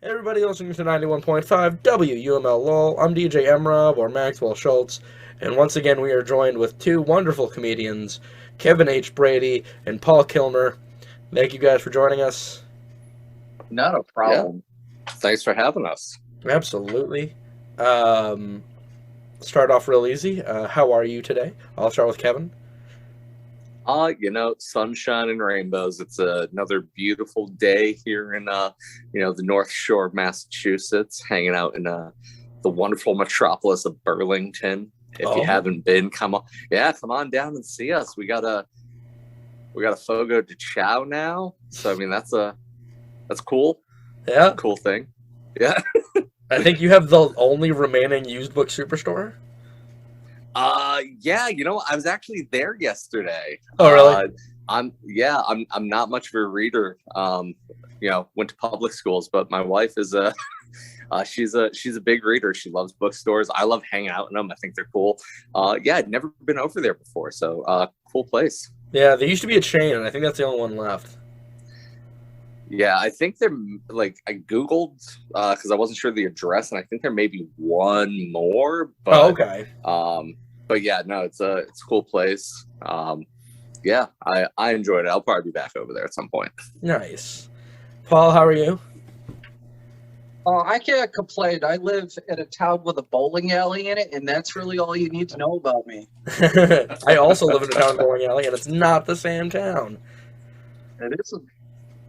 Everybody listening to 91.5 WUML LOL. I'm DJ Emrob, or Maxwell Schultz, and once again we are joined with two wonderful comedians, Kevin H. Brady and Paul Kilmer. Thank you guys for joining us. Not a problem. Yeah. Thanks for having us. Absolutely. Start off real easy. How are you today? I'll start with Kevin. Sunshine and rainbows. It's another beautiful day here in, the North Shore of Massachusetts, hanging out in the wonderful metropolis of Burlington. If you haven't been, come on down and see us. We got a Fogo de Chao now. So, I mean, that's cool. Yeah. Cool thing. Yeah. I think you have the only remaining used book superstore. I was actually there yesterday. Oh, really? I'm not much of a reader. Went to public schools, but my wife is she's a big reader. She loves bookstores. I love hanging out in them. I think they're cool. I'd never been over there before, so cool place. Yeah, there used to be a chain, and I think that's the only one left. Yeah, I think they're I Googled because I wasn't sure the address, and I think there may be one more. But, okay. But yeah, no, it's a cool place. I enjoyed it. I'll probably be back over there at some point. Nice. Paul, how are you? I can't complain. I live in a town with a bowling alley in it, and that's really all you need to know about me. I also live in a town with a bowling alley, and it's not the same town. It isn't.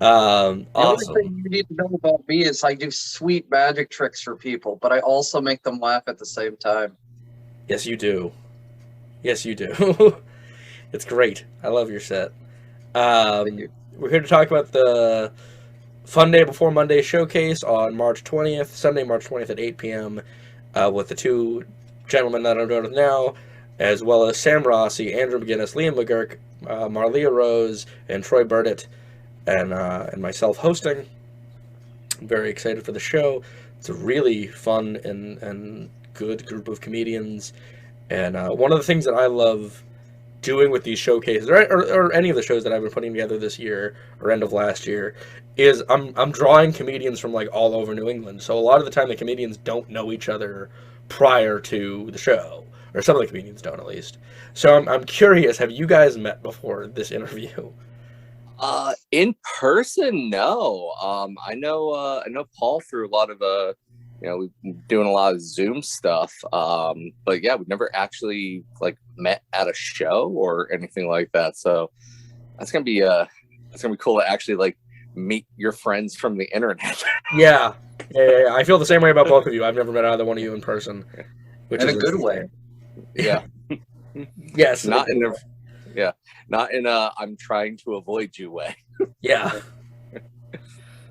Awesome. The only thing you need to know about me is I do sweet magic tricks for people, but I also make them laugh at the same time. Yes, you do. Yes, you do. It's great. I love your set. Thank you. We're here to talk about the Fun Day Before Monday showcase on March 20th, Sunday, March 20th at 8 p.m. With the two gentlemen that I'm doing with now, as well as Sam Rossi, Andrew McGinnis, Liam McGurk, Marlia Rose, and Troy Burdett, and myself hosting. I'm very excited for the show. It's a really fun and good group of comedians. And one of the things that I love doing with these showcases, or any of the shows that I've been putting together this year or end of last year, is I'm drawing comedians from like all over New England. So a lot of the time the comedians don't know each other prior to the show, or some of the comedians don't at least. So I'm curious, have you guys met before this interview? In person, no. I know Paul through a lot of we've been doing a lot of Zoom stuff. But yeah, we've never actually met at a show or anything like that. So that's gonna be cool to actually meet your friends from the internet. Yeah. I feel the same way about both of you. I've never met either one of you in person, which in is a good way. Yeah. Yes. Not in a I'm trying to avoid you way. Yeah.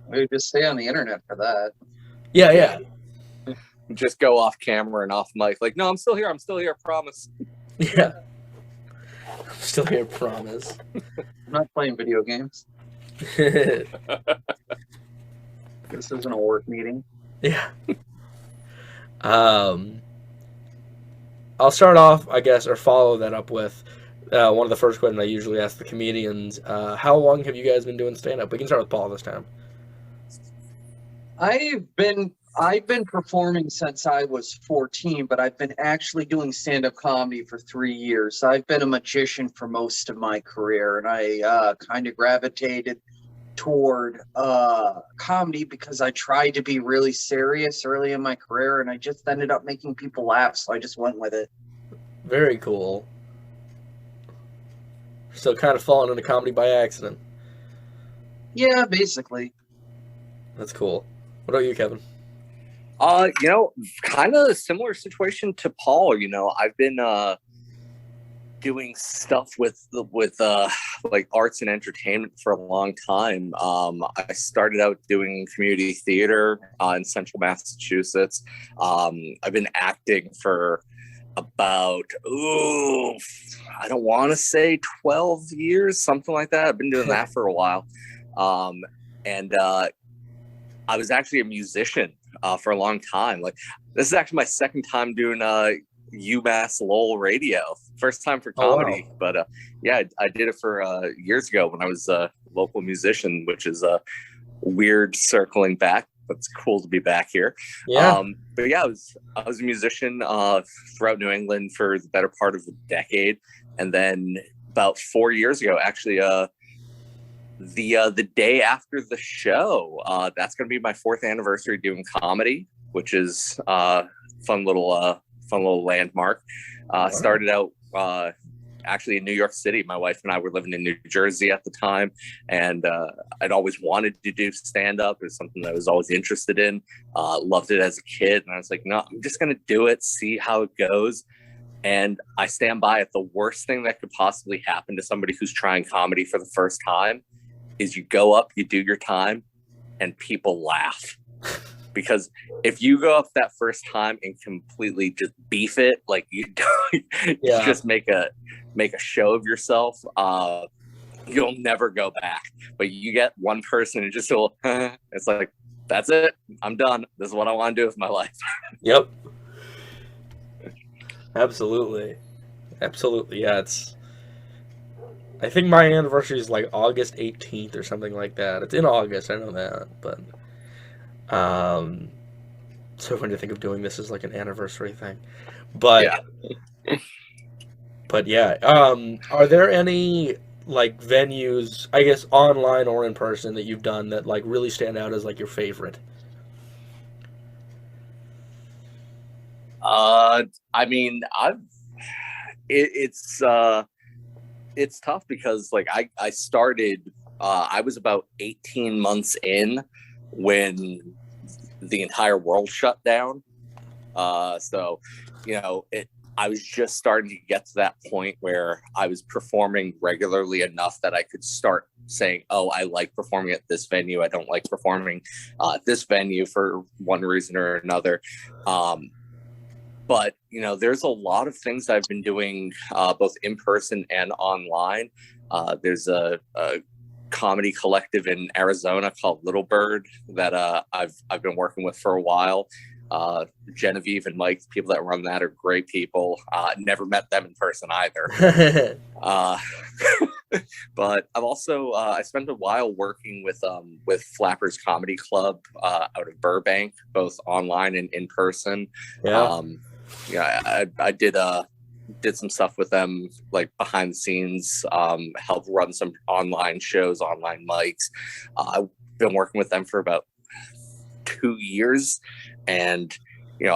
We just stay on the internet for that. Yeah. Just go off camera and off mic. No, I'm still here. I promise. Yeah. I'm still here, promise. I'm not playing video games. This isn't a work meeting. Yeah. I'll start off, I guess, or follow that up with one of the first questions I usually ask the comedians. How long have you guys been doing stand-up? We can start with Paul this time. I've been performing since I was 14, but I've been actually doing stand-up comedy for 3 years. I've been a magician for most of my career, and I kind of gravitated toward comedy because I tried to be really serious early in my career, and I just ended up making people laugh, so I just went with it. Very cool. So kind of falling into comedy by accident. Yeah, basically. That's cool. What about you, Kevin? Kind of a similar situation to Paul. I've been doing stuff with arts and entertainment for a long time. I started out doing community theater in central Massachusetts. I've been acting for about I don't want to say 12 years, something like that. I've been doing that for a while. And I was actually a musician for a long time. This is actually my second time doing UMass Lowell radio. First time for comedy. Oh, wow. But I did it for years ago when I was a local musician, which is weird circling back it's cool to be back here. Yeah. But yeah, I was a musician throughout New England for the better part of a decade, and then about 4 years ago, actually, the day after the show, that's going to be my 4th anniversary doing comedy, which is fun little landmark. Wow. Started out actually in New York City. My wife and I were living in New Jersey at the time, and I'd always wanted to do stand-up. It was something that I was always interested in. Loved it as a kid, and I was like, no, I'm just going to do it, see how it goes. And I stand by it. The worst thing that could possibly happen to somebody who's trying comedy for the first time is you go up, you do your time, and people laugh. Because if you go up that first time and completely just beef it, like you just make a show of yourself, you'll never go back. But you get one person and just will, it's like, that's it. I'm done. This is what I want to do with my life. Yep. Absolutely. Yeah, I think my anniversary is like August 18th or something like that. It's in August, I know that, but so funny to think of doing this as like an anniversary thing. But yeah. Are there any like venues, I guess online or in person, that you've done that like really stand out as like your favorite? I mean, it's tough because like I started, I was about 18 months in when the entire world shut down. So, I was just starting to get to that point where I was performing regularly enough that I could start saying, oh, I like performing at this venue. I don't like performing at this venue for one reason or another. But, there's a lot of things I've been doing both in person and online. There's a comedy collective in Arizona called Little Bird that I've been working with for a while. Genevieve and Mike, the people that run that, are great people. Never met them in person either. But I've also I spent a while working with Flappers Comedy Club out of Burbank, both online and in person. I did some stuff with them, like behind the scenes, helped run some online shows, online mics. I've been working with them for about 2 years, and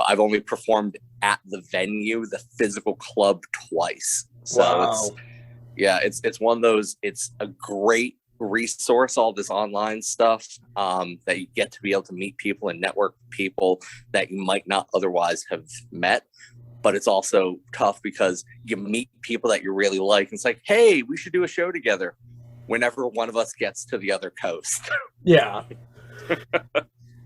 I've only performed at the venue, the physical club, twice. So wow. It's one of those. It's a great resource, all this online stuff, that you get to be able to meet people and network with people that you might not otherwise have met. But it's also tough because you meet people that you really like, and it's like, hey, we should do a show together whenever one of us gets to the other coast. Yeah.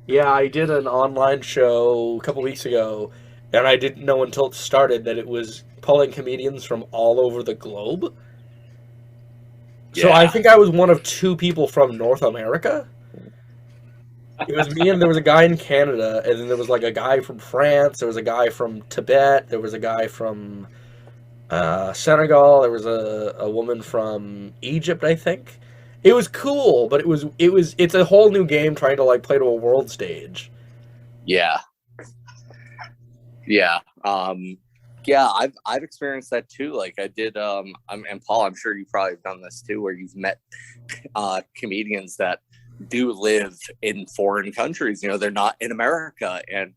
Yeah, I did an online show a couple weeks ago, and I didn't know until it started that it was pulling comedians from all over the globe. So I think I was one of 2 people from North America. It was me, and there was a guy in Canada, and then there was like a guy from France, there was a guy from Tibet, there was a guy from Senegal, there was a woman from Egypt, I think. It was cool, but it's a whole new game trying to like play to a world stage. Yeah. I've experienced that too. Like I did, and Paul, I'm sure you've probably done this too, where you've met comedians that do live in foreign countries. They're not in America, and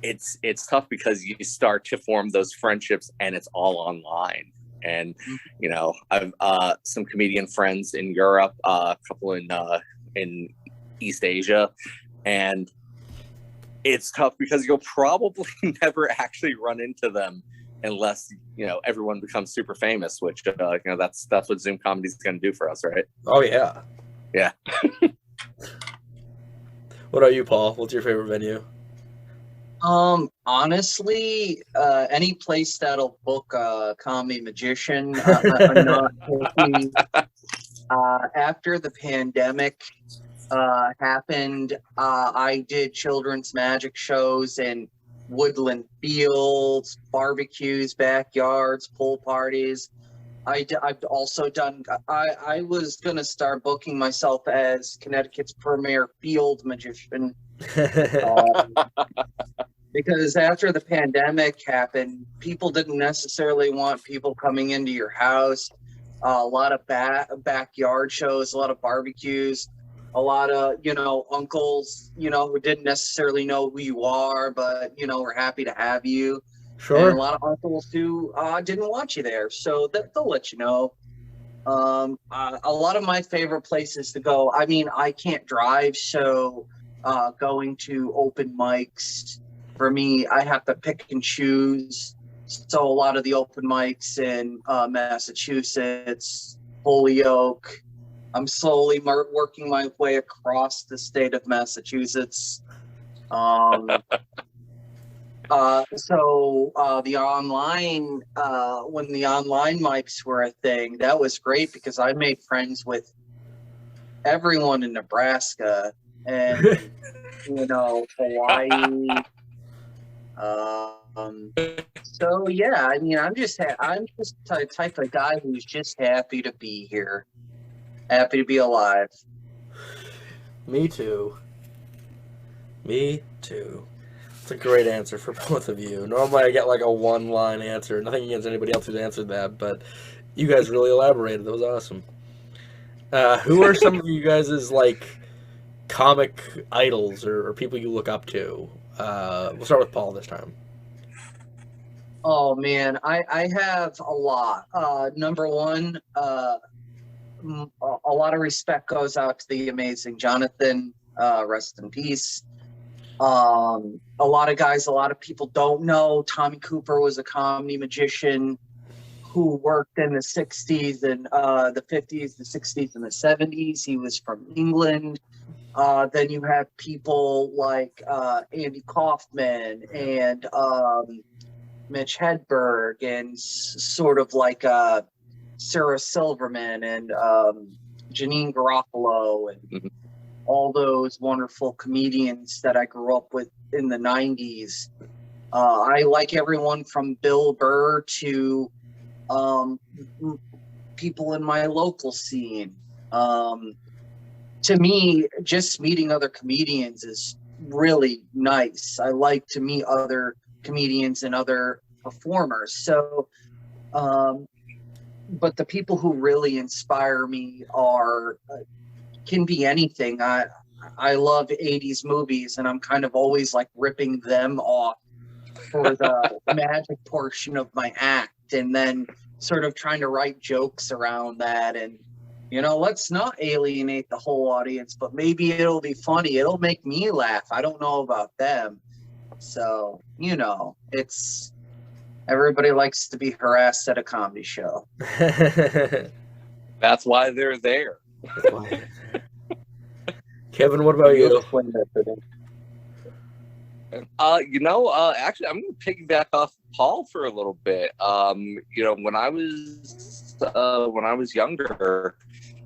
it's tough because you start to form those friendships, and it's all online. And I've some comedian friends in Europe, a couple in East Asia, and it's tough because you'll probably never actually run into them unless everyone becomes super famous, which that's what Zoom comedy is going to do for us, right? Oh yeah. What about you, Paul? What's your favorite venue? Honestly, any place that'll book a comedy magician. I'm not taking, after the pandemic happened, I did children's magic shows in woodland fields, barbecues, backyards, pool parties. I've also done. I was gonna start booking myself as Connecticut's premier field magician, um, because after the pandemic happened, people didn't necessarily want people coming into your house. A lot of backyard shows, a lot of barbecues, a lot of uncles who didn't necessarily know who you are, but were happy to have you. And a Sure. lot of uncles who didn't want you there, so they'll let you know. A lot of my favorite places to go. I mean, I can't drive, so going to open mics for me, I have to pick and choose. So a lot of the open mics in Massachusetts, Holyoke. I'm slowly working my way across the state of Massachusetts. The online, when the online mics were a thing, that was great because I made friends with everyone in Nebraska and, Hawaii. So yeah, I mean, I'm just the type of guy who's just happy to be here, happy to be alive. Me too. Me too. It's a great answer for both of you. Normally I get like a one-line answer. Nothing against anybody else who's answered that, but you guys really elaborated. That was awesome. Who are some of you guys' like comic idols or people you look up to? We'll start with Paul this time. Oh man, I have a lot. Number one, a lot of respect goes out to the amazing Jonathan. Rest in peace. A lot of people don't know Tommy Cooper was a comedy magician who worked in the 60s and the 50s, the 60s, and the 70s. He was from England. Then you have people like Andy Kaufman and Mitch Hedberg and sort of like Sarah Silverman and Janine Garofalo and all those wonderful comedians that I grew up with in the 90s. I like everyone from Bill Burr to people in my local scene. To me, just meeting other comedians is really nice. I like to meet other comedians and other performers. So, but the people who really inspire me can be anything. I love 80s movies, and I'm kind of always like ripping them off for the magic portion of my act, and then sort of trying to write jokes around that. And let's not alienate the whole audience, but maybe it'll be funny. It'll make me laugh. I don't know about them. So, it's everybody likes to be harassed at a comedy show. That's why they're there. Kevin, what about you? Actually, I'm going to piggyback off Paul for a little bit. When I was younger,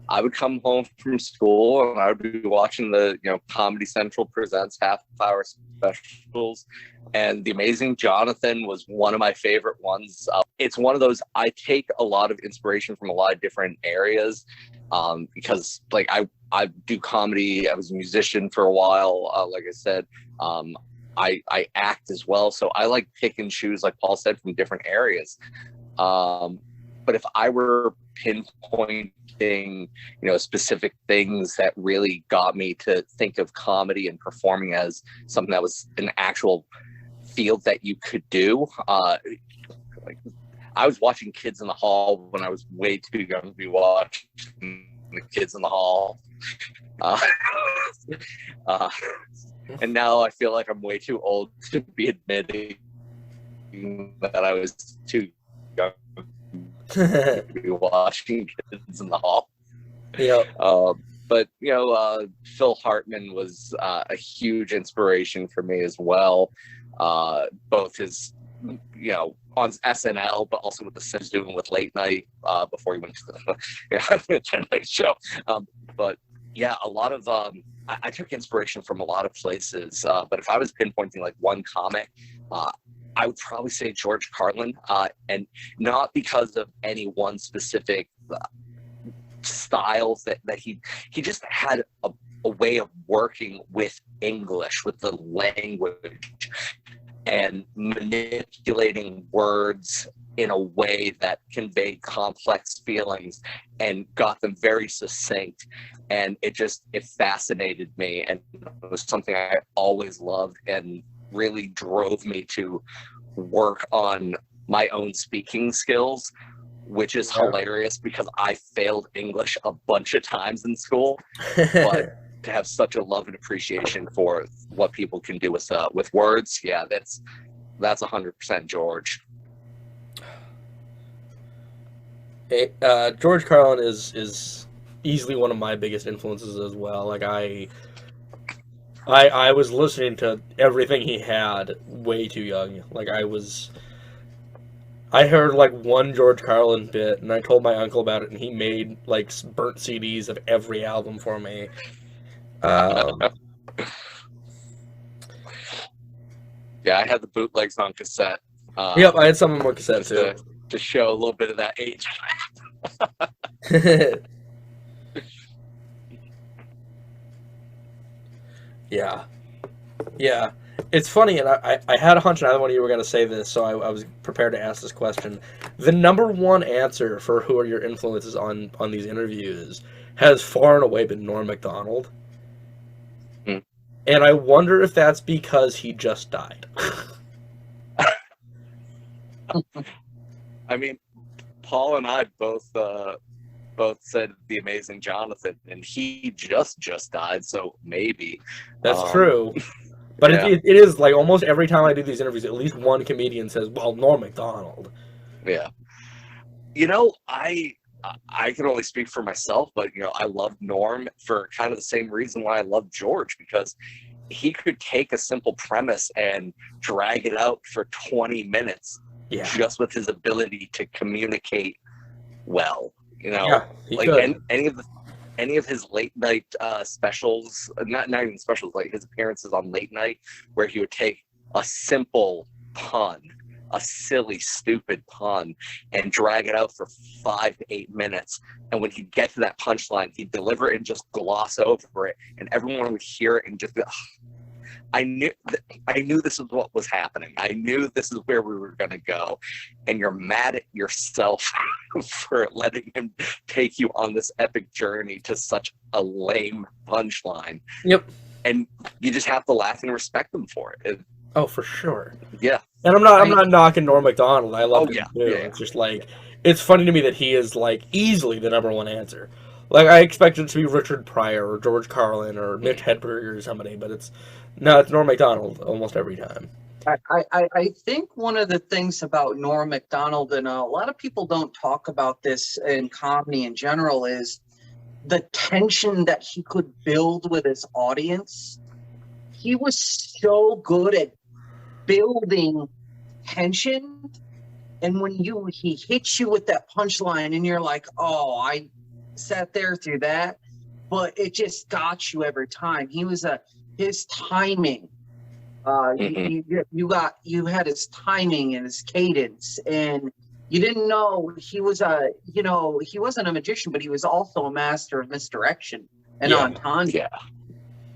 I would come home from school and I would be watching the Comedy Central presents half-hour specials, and The Amazing Jonathan was one of my favorite ones. It's one of those, I take a lot of inspiration from a lot of different areas, because like I do comedy. I was a musician for a while. Like I said, I act as well. So I like pick and choose, like Paul said, from different areas. But if I were pinpointing, specific things that really got me to think of comedy and performing as something that was an actual field that you could do, like I was watching Kids in the Hall when I was way too young to be watching the Kids in the Hall. And now I feel like I'm way too old to be admitting that I was too young to be watching Kids in the Hall. Yeah. But Phil Hartman was a huge inspiration for me as well. Both his, on SNL, but also with the Sims doing with Late Night before he went to the Late Show. But yeah, a lot of I took inspiration from a lot of places. But if I was pinpointing like one comic, I would probably say George Carlin, and not because of any one specific styles that he just had a way of working with English, with the language, and manipulating words in a way that conveyed complex feelings and got them very succinct. And it fascinated me, and it was something I always loved and really drove me to work on my own speaking skills, which is hilarious because I failed English a bunch of times in school, but to have such a love and appreciation for what people can do with words, yeah, that's 100% George. Hey, George Carlin is easily one of my biggest influences as well. Like I was listening to everything he had way too young. Like I heard like one George Carlin bit, and I told my uncle about it, and he made like burnt CDs of every album for me. Yeah, I had the bootlegs on cassette. Yep, I had some of them on cassette too. To show a little bit of that age. Yeah. It's funny, and I had a hunch either one of you were going to say this, so I was prepared to ask this question. The number one answer for who are your influences on these interviews has far and away been Norm Macdonald. Mm. And I wonder if that's because he just died. I mean, Paul and I both said The Amazing Jonathan, and he just died, so maybe. That's true. But yeah. it is like almost every time I do these interviews, at least one comedian says, well, Norm Macdonald. Yeah. You know, I can only speak for myself, but, you know, I love Norm for kind of the same reason why I love George, because he could take a simple premise and drag it out for 20 minutes just with his ability to communicate well. You know, like any of his late night specials, not even specials, like his appearances on late night, where he would take a simple pun, a silly, stupid pun, and drag it out for 5 to 8 minutes. And when he'd get to that punchline, he'd deliver it and just gloss over it, and everyone would hear it and just be, I knew this is what was happening. I knew this is where we were going to go. And you're mad at yourself for letting him take you on this epic journey to such a lame punchline. Yep. And you just have to laugh and respect him for it. Oh, for sure. Yeah. And I'm not knocking Norm Macdonald. I love him too. Yeah. It's just like, it's funny to me that he is like easily the number one answer. Like I expected it to be Richard Pryor or George Carlin or Mitch Hedberg or somebody, but it's Norm Macdonald almost every time. I think one of the things about Norm Macdonald, and a lot of people don't talk about this in comedy in general, is the tension that he could build with his audience. He was so good at building tension, and when he hits you with that punchline and you're like, oh, I sat there through that, but it just got you every time. His timing, you had his timing and his cadence, and you didn't know he was he wasn't a magician, but he was also a master of misdirection and entendre. Yeah.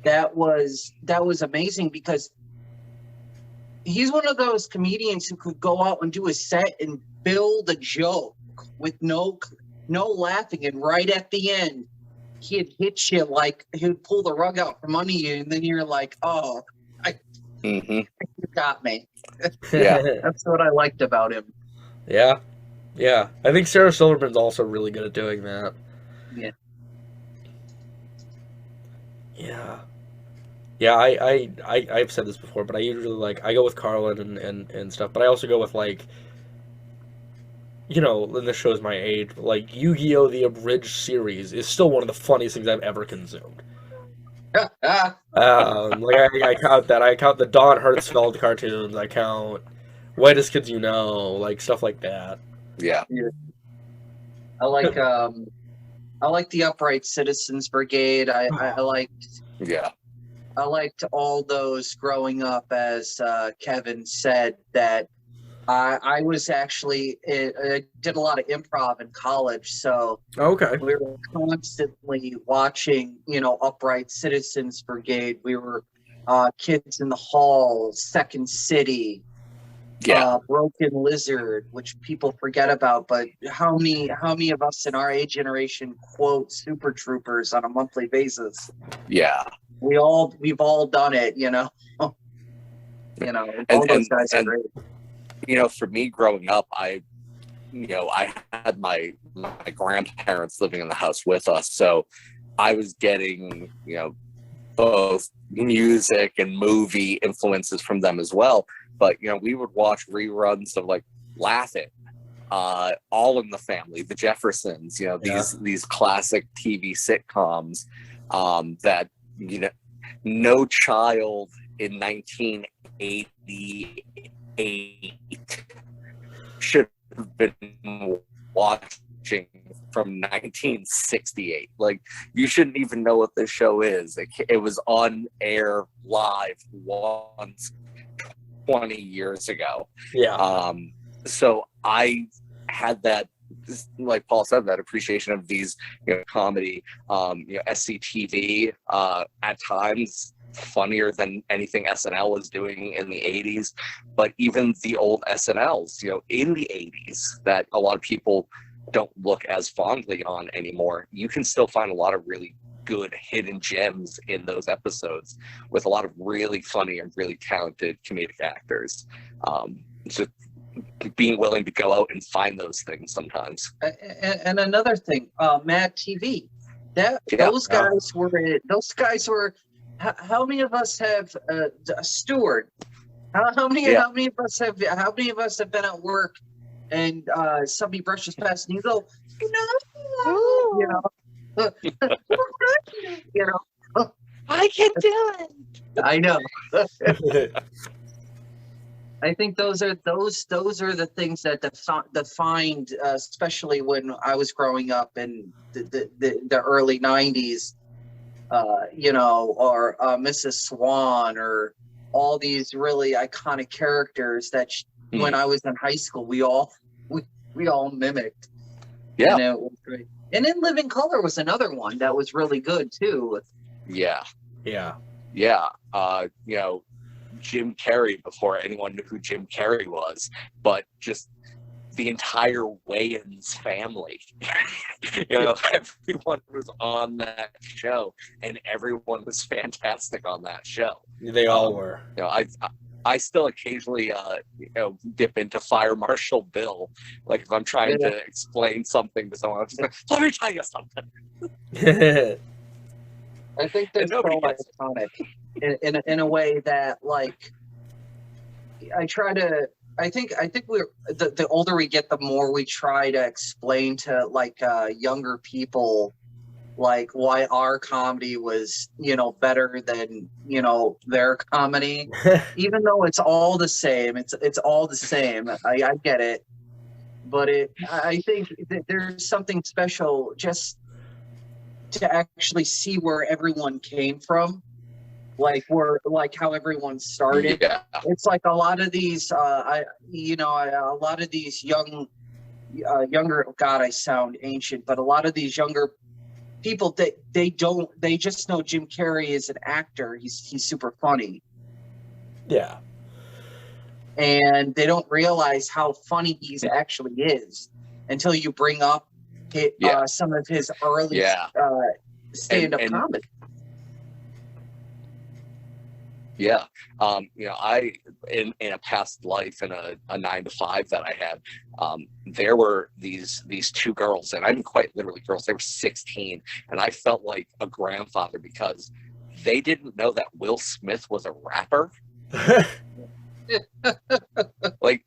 That was amazing, because he's one of those comedians who could go out and do a set and build a joke with no laughing, and right at the end he'd hit you, like he'd pull the rug out from under you, and then you're like, oh, you got me. Yeah. That's what I liked about him. Yeah I think Sarah Silverman's also really good at doing that. I've said this before, but I usually I go with Carlin and stuff, but I also go with like, you know, and this shows my age, but like Yu-Gi-Oh! The abridged series is still one of the funniest things I've ever consumed. I count that. I count the Don Hertzfeld cartoons. I count Whitest Kids You Know, like stuff like that. Yeah. I like the Upright Citizens Brigade. I liked. Yeah. I liked all those growing up, as Kevin said, that I was actually, I did a lot of improv in college. So Okay. we were constantly watching, Upright Citizens Brigade. We were Kids in the Hall, Second City, Yeah. Broken Lizard, which people forget about. But how many of us in our age generation quote Super Troopers on a monthly basis? Yeah. We've all done it, all those guys are great. For me growing up, I had my grandparents living in the house with us, so I was getting, both music and movie influences from them as well. But, we would watch reruns of like Laugh It, All in the Family, The Jeffersons, these classic TV sitcoms that, no child in 1988 should have been watching from 1968. Like, you shouldn't even know what this show is. It was on air live once 20 years ago. Yeah. So I had that, like Paul said, that appreciation of these, comedy, SCTV, at times funnier than anything SNL was doing in the 80s, but even the old SNLs, in the 80s that a lot of people don't look as fondly on anymore, you can still find a lot of really good hidden gems in those episodes with a lot of really funny and really talented comedic actors. Just being willing to go out and find those things sometimes. And another thing, Mad TV, those guys were. How many of us have Stewart? How many of us have been at work and somebody brushes past and you go, I can do it. I know. I think those are the things that defined, especially when I was growing up in the early 90s, or Mrs. Swan, or all these really iconic characters that when I was in high school, we all mimicked. Yeah. And it was great. And In Living Color was another one that was really good too. Yeah. Yeah. Yeah. Jim Carrey, before anyone knew who Jim Carrey was, but just the entire Wayans family. Everyone was on that show, and everyone was fantastic on that show. They all were. I still occasionally, dip into Fire Marshal Bill. Like if I'm trying to explain something to someone, I'm just like, let me tell you something. I think that's so iconic in a way that, like, I think we're the older we get, the more we try to explain to younger people like why our comedy was better than their comedy, even though it's all the same. It's all the same. I get it, but I think that there's something special just to actually see where everyone came from, like how everyone started. Yeah. It's like a lot of these a lot of these younger, God, I sound ancient, but a lot of these younger people, they just know Jim Carrey is an actor. He's super funny. Yeah. And they don't realize how funny he actually is until you bring up some of his early stand-up comedy. Yeah. I in a past life, in a 9-to-5 that I had, there were these two girls, and I didn't quite literally girls, they were 16, and I felt like a grandfather because they didn't know that Will Smith was a rapper. Like,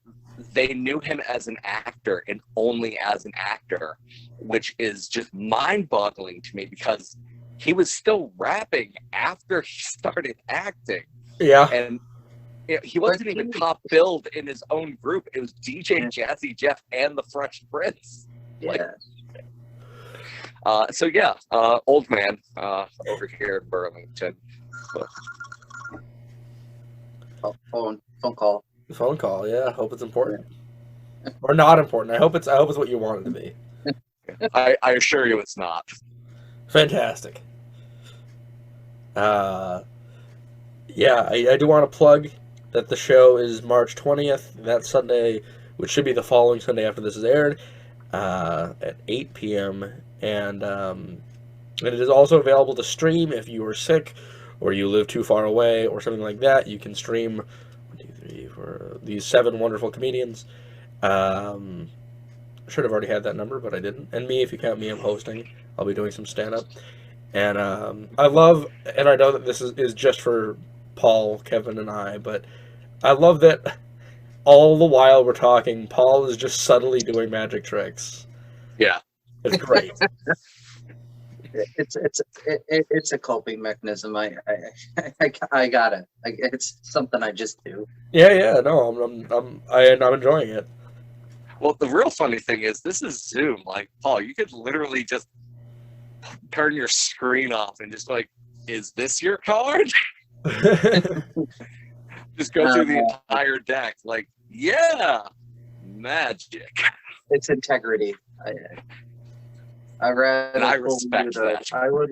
they knew him as an actor and only as an actor, which is just mind-boggling to me because he was still rapping after he started acting. Yeah. And he wasn't even top billed in his own group. It was DJ Jazzy Jeff and the Fresh Prince. Yeah. Old man over here in Burlington. Phone call. Phone call, yeah. I hope it's important. Or not important. I hope it's what you want it to be. I assure you it's not. Fantastic. Yeah, I do want to plug that the show is March 20th, that Sunday, which should be the following Sunday after this is aired, at 8 p.m. And it is also available to stream if you are sick or you live too far away or something like that. You can stream 1, 2, 3, 4, these 7 wonderful comedians. I should have already had that number, but I didn't. And me, if you count me, I'm hosting. I'll be doing some stand-up. And I love, and I know that this is just for Paul, Kevin, and I, but I love that all the while we're talking, Paul is just subtly doing magic tricks. Yeah. It's great. It's a coping mechanism. I got it. It's something I just do. Yeah. No, I'm enjoying it. Well, the real funny thing is this is Zoom. Like, Paul, you could literally just turn your screen off and just like, is this your card? Just go through the entire deck. Like, yeah, magic. It's integrity. I rather and I respect that. I would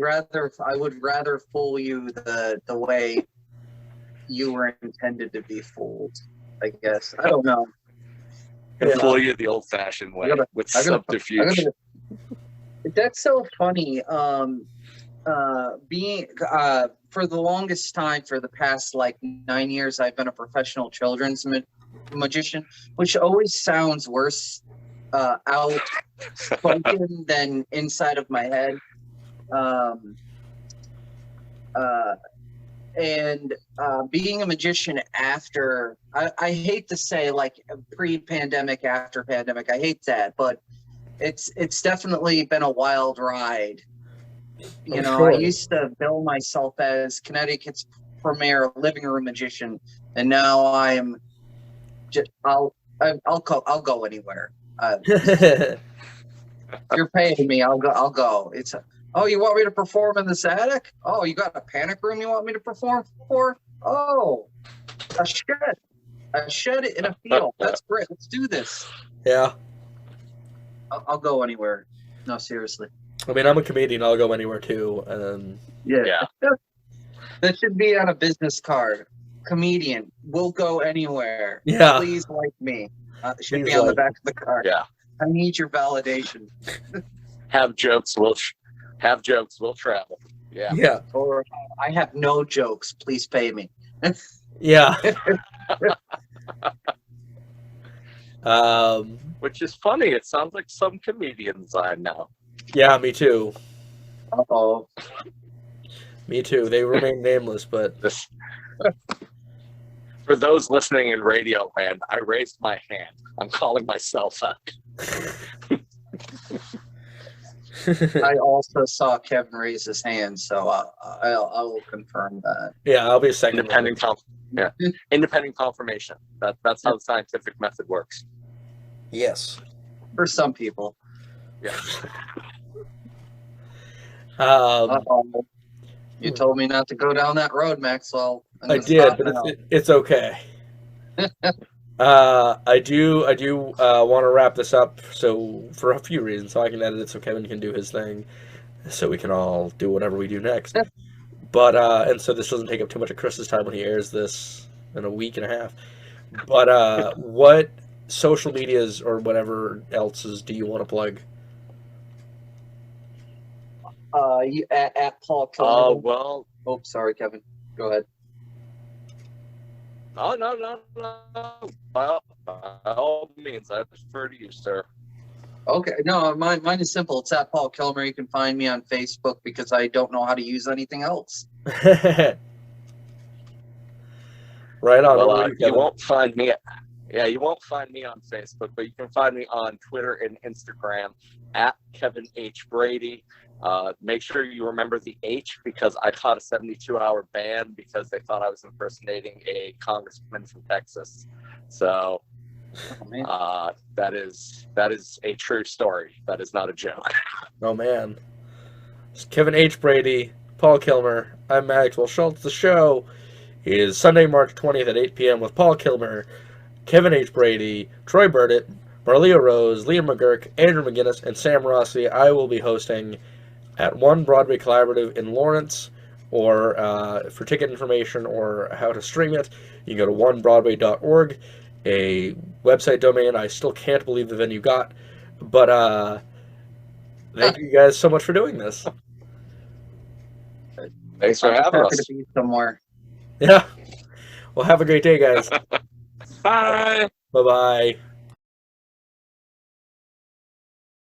rather fool you the way you were intended to be fooled. I guess I don't know. And fool you the old-fashioned way with subterfuge. That's so funny. Being for the longest time, for the past like 9 years, I've been a professional children's magician, which always sounds worse outspoken than inside of my head. And being a magician after, I hate to say like pre-pandemic, after pandemic, I hate that, but it's definitely been a wild ride. You know, sure. I used to bill myself as Connecticut's premier living room magician, and now I'm just I'll go anywhere. You're paying me, I'll go. It's oh, you want me to perform in this attic? Oh, you got a panic room you want me to perform for? Oh, a shed in a field. That's great. Let's do this. Yeah. I'll go anywhere. No, seriously. I mean, I'm a comedian. I'll go anywhere too. Yeah. That should be on a business card. Comedian, will go anywhere. Yeah. Please like me. It should Please be on the like back of the card. Yeah. I need your validation. Have jokes, we'll travel. Yeah. Yeah. Or I have no jokes. Please pay me. Yeah. Which is funny. It sounds like some comedians I know. Yeah, me too. Uh-oh. Me too. They remain nameless, but for those listening in radio land, I raised my hand. I'm calling myself out. I also saw Kevin raise his hand, so I will confirm that. Yeah, I'll be a second. Independent confirmation. That's how the scientific method works. Yes. For some people. Yeah. You told me not to go down that road, Maxwell. I did, but it's okay. I do want to wrap this up. So for a few reasons, so I can edit it, so Kevin can do his thing, so we can all do whatever we do next. But and so this doesn't take up too much of Chris's time when he airs this in a week and a half. But what social medias or whatever else's do you want to plug? You at Paul Kilmer. Well. Oh, sorry, Kevin. Go ahead. Oh, no. By all means, I defer to you, sir. Okay. No, mine is simple. It's at Paul Kilmer. You can find me on Facebook because I don't know how to use anything else. Right on. Well, you won't find me. You won't find me on Facebook, but you can find me on Twitter and Instagram at Kevin H. Brady. Make sure you remember the H because I caught a 72-hour ban because they thought I was impersonating a congressman from Texas. So that is a true story. That is not a joke. Oh man, it's Kevin H. Brady Paul Kilmer. I'm Maxwell Schultz. The show is Sunday, March 20th at 8 p.m. with Paul Kilmer, Kevin H. Brady, Troy Burdett, Marlia Rose, Liam McGurk, Andrew McGinnis, and Sam Rossi. I will be hosting at One Broadway Collaborative in Lawrence. Or for ticket information or how to stream it, you can go to onebroadway.org, a website domain I still can't believe the venue got. But thank you guys so much for doing this. Thanks for having Happy us. to be somewhere. Yeah. Well, have a great day, guys. Bye. Bye-bye.